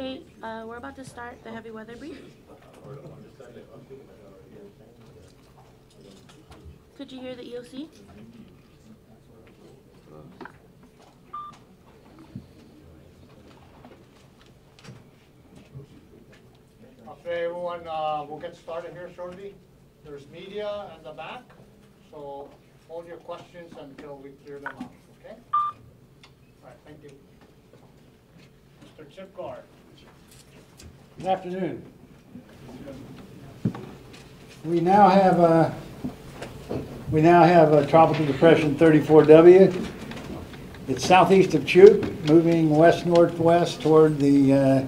Okay, we're about to start the heavy weather brief. Could you hear the EOC? Okay, everyone, we'll get started here shortly. There's media in the back, so hold your questions until we clear them out, okay? All right, thank you. Mr. Chip Gard. Good afternoon. We now have a tropical depression 34W. It's southeast of Chuuk, moving west-northwest toward the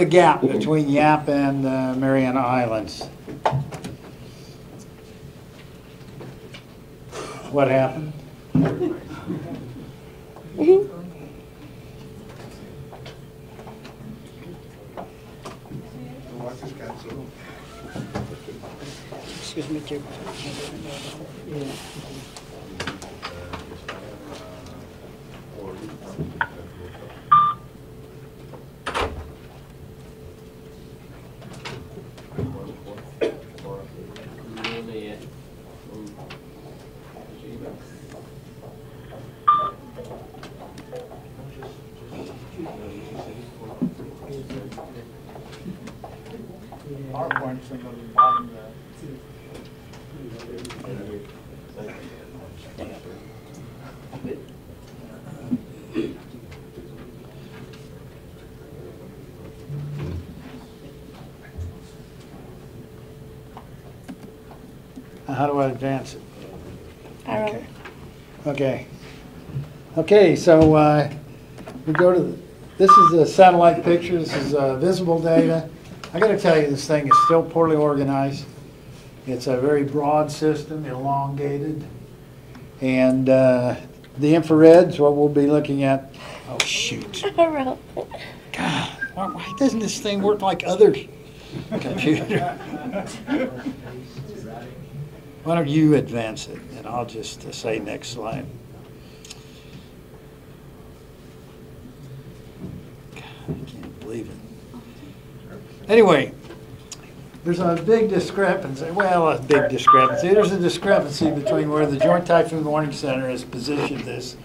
gap between Yap and Mariana Islands. What happened? Excuse me, Jim. PowerPoint's in the bottom there. How do I advance it? Arrow. Okay, so we go to, this is a satellite picture, this is visible data. I gotta tell you, this thing is still poorly organized. It's a very broad system, elongated. And the infrared's what we'll be looking at. Oh, shoot. Arrow. God, why doesn't this thing work like other computers? Why don't you advance it, and I'll just say next slide. God, I can't believe it. Anyway, there's a big discrepancy. Well, a big discrepancy. There's a discrepancy between where the Joint Typhoon Warning Center has positioned this,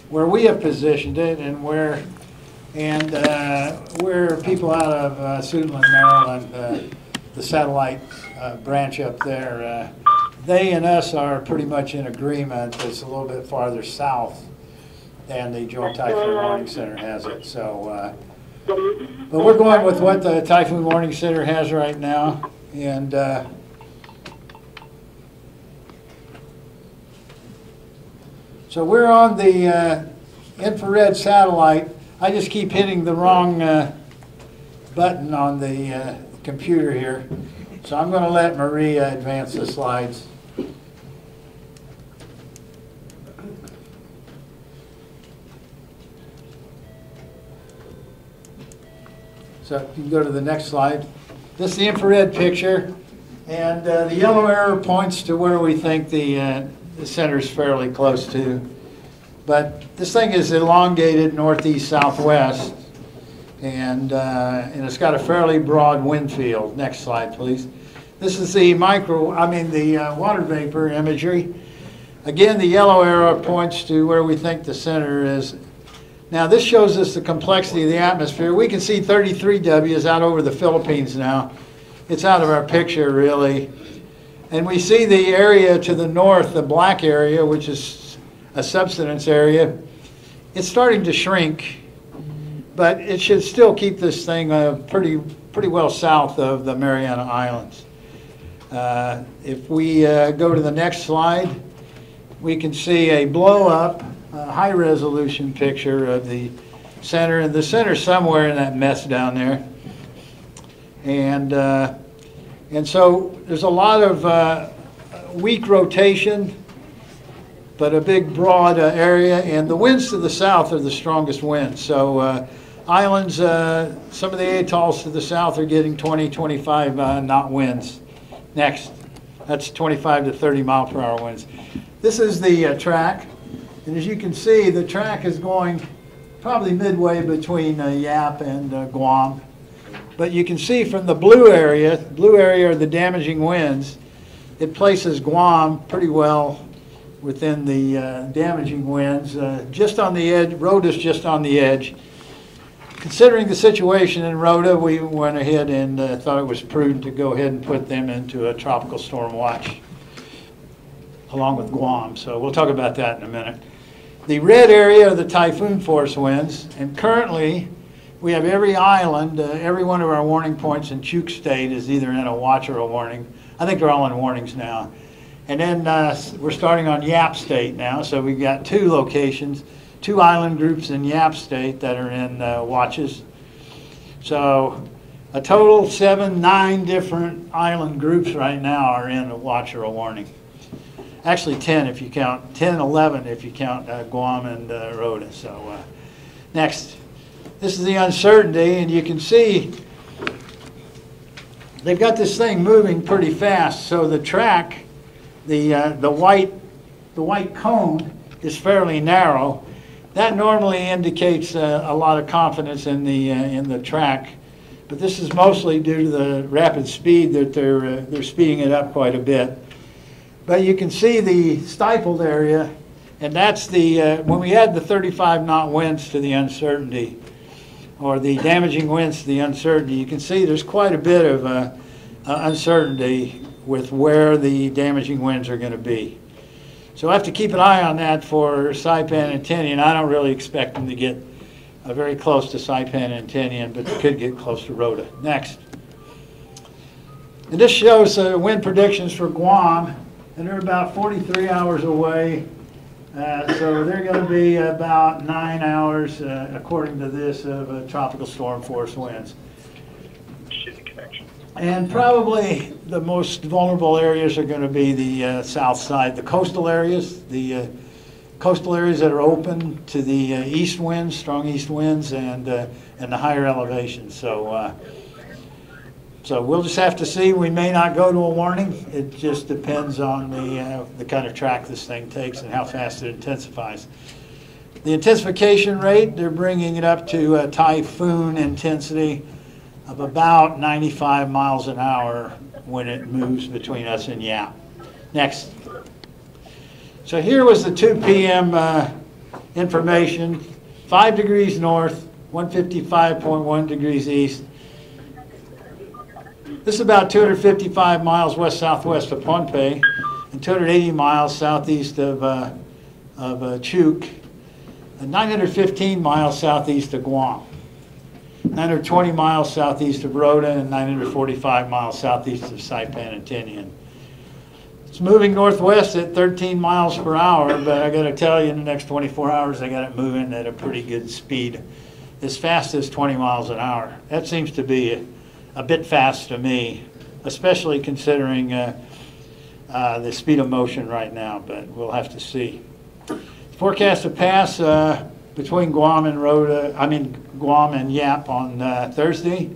where we have positioned it, and where people out of Suitland, Maryland, the satellite branch up there, they and us are pretty much in agreement. It's a little bit farther south than the Joint Typhoon Warning Center has it. So, but we're going with what the Typhoon Warning Center has right now, and so we're on the infrared satellite. I just keep hitting the wrong button on the computer here, so I'm going to let Maria advance the slides. So you can go to the next slide. This is the infrared picture, and the yellow arrow points to where we think the center is fairly close to. But this thing is elongated northeast-southwest, and it's got a fairly broad wind field. Next slide, please. This is the water vapor imagery. Again, the yellow arrow points to where we think the center is. Now, this shows us the complexity of the atmosphere. We can see 33W is out over the Philippines now. It's out of our picture, really. And we see the area to the north, the black area, which is a subsidence area. It's starting to shrink, but it should still keep this thing pretty well south of the Mariana Islands. If we go to the next slide, we can see a blow-up, high-resolution picture of the center, and the center's somewhere in that mess down there. And so there's a lot of weak rotation, but a big broad area, and the winds to the south are the strongest winds. So islands, some of the atolls to the south are getting 20, 25 knot winds. Next, that's 25 to 30 mile per hour winds. This is the track, and as you can see, the track is going probably midway between Yap and Guam. But you can see from the blue area are the damaging winds. It places Guam pretty well within the damaging winds, just on the edge. Rota's just on the edge. Considering the situation in Rota, we went ahead and thought it was prudent to go ahead and put them into a tropical storm watch along with Guam. So we'll talk about that in a minute. The red area are the typhoon force winds, and currently we have every island, every one of our warning points in Chuuk State is either in a watch or a warning. I think they're all in warnings now. And then we're starting on Yap State now, so we've got 2 locations, 2 island groups in Yap State that are in watches. So a total 9 different island groups right now are in a watch or a warning. Actually 10 if you count, 10, 11 if you count Guam and Rota. So next, this is the uncertainty, and you can see they've got this thing moving pretty fast. So the track, the white cone is fairly narrow. That normally indicates a lot of confidence in the track, but this is mostly due to the rapid speed that they're speeding it up quite a bit. But you can see the stifled area, and that's the when we add the 35 knot winds to the uncertainty, or the damaging winds to the uncertainty, you can see there's quite a bit of uncertainty with where the damaging winds are going to be. So I have to keep an eye on that for Saipan and Tinian. I don't really expect them to get very close to Saipan and Tinian, but they could get close to Rota. Next. And this shows wind predictions for Guam, and they're about 43 hours away. So they're going to be about 9 hours, according to this, of tropical storm force winds. And probably the most vulnerable areas are going to be the south side, the coastal areas that are open to the east winds, strong east winds, and the higher elevations. So we'll just have to see. We may not go to a warning. It just depends on the kind of track this thing takes and how fast it intensifies. The intensification rate, they're bringing it up to typhoon intensity of about 95 miles an hour when it moves between us and Yap. Next. So here was the 2 p.m. Information. 5 degrees north, 155.1 degrees east. This is about 255 miles west-southwest of Pohnpei and 280 miles southeast of Chuuk, and 915 miles southeast of Guam. 920 miles southeast of Rota, and 945 miles southeast of Saipan and Tinian. It's moving northwest at 13 miles per hour, but I got to tell you, in the next 24 hours, I got it moving at a pretty good speed, as fast as 20 miles an hour. That seems to be a bit fast to me, especially considering the speed of motion right now, but we'll have to see. Forecast to pass between Guam and Guam and Yap on Thursday.